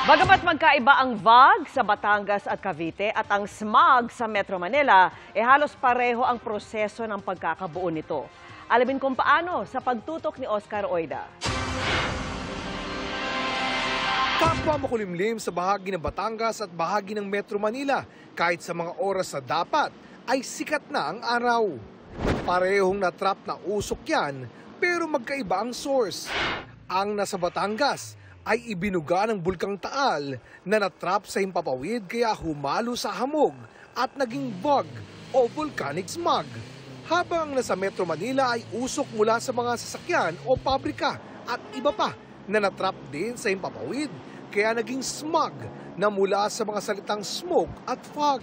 Bagamat magkaiba ang VAG sa Batangas at Cavite at ang SMAG sa Metro Manila, halos pareho ang proseso ng pagkakabuo nito. Alamin kung paano sa pagtutok ni Oscar Oida. Kapwa makulimlim sa bahagi ng Batangas at bahagi ng Metro Manila, kahit sa mga oras na dapat, ay sikat na ang araw. Parehong natrap na usok yan, pero magkaiba ang source. Ang nasa Batangas ay ibinuga ng Bulkang Taal na natrap sa himpapawid kaya humalo sa hamog at naging VAG o volcanic smog. Habang nasa Metro Manila ay usok mula sa mga sasakyan o pabrika at iba pa na natrap din sa himpapawid kaya naging smog na mula sa mga salitang smoke at fog.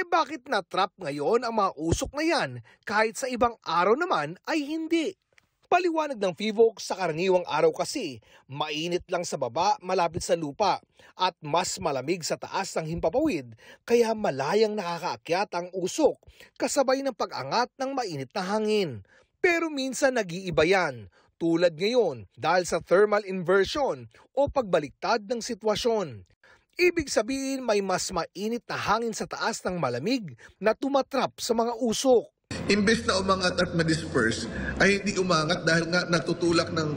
Bakit natrap ngayon ang mga usok na yan kahit sa ibang araw naman ay hindi? Paliwanag ng PHIVOLCS sa karaniwang araw kasi, mainit lang sa baba malapit sa lupa at mas malamig sa taas ng himpapawid kaya malayang nakakaakyat ang usok kasabay ng pag-angat ng mainit na hangin. Pero minsan nag-iiba yan, tulad ngayon dahil sa thermal inversion o pagbaliktad ng sitwasyon. Ibig sabihin may mas mainit na hangin sa taas ng malamig na tumatrap sa mga usok. Imbes na umangat at ma-disperse, ay hindi umangat dahil nga natutulak ng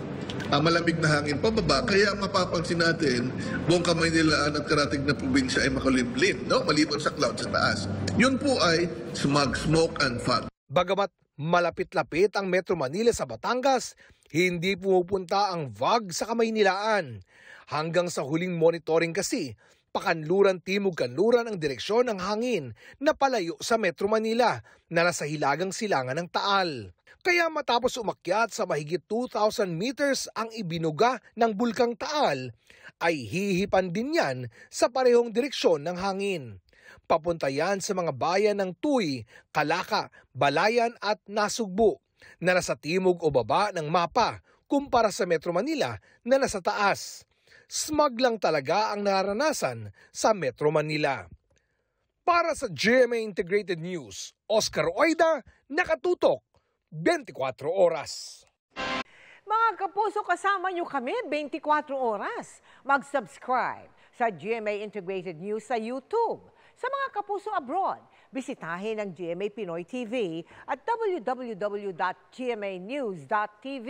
malamig na hangin pababa. Kaya mapapansin natin, buong Kamaynilaan at karatig na probinsya ay makulimlim, no? Maliban sa cloud sa taas. Yun po ay smog, smoke and fog. Bagamat malapit-lapit ang Metro Manila sa Batangas, hindi pumupunta ang VAG sa Kamaynilaan. Hanggang sa huling monitoring kasi, pakanluran-timog-kanluran ang direksyon ng hangin na palayo sa Metro Manila na nasa hilagang silangan ng Taal. Kaya matapos umakyat sa mahigit 2,000 meters ang ibinuga ng Bulkang Taal, ay hihipan din yan sa parehong direksyon ng hangin. Papunta yan sa mga bayan ng Tuy, Calaka, Balayan at Nasugbu na nasa timog o baba ng mapa kumpara sa Metro Manila na nasa taas. Smog lang talaga ang naranasan sa Metro Manila. Para sa GMA Integrated News, Oscar Oida, nakatutok 24 oras. Mga kapuso, kasama nyo kami 24 oras. Mag-subscribe sa GMA Integrated News sa YouTube. Sa mga kapuso abroad, bisitahin ang GMA Pinoy TV at www.gmanews.tv.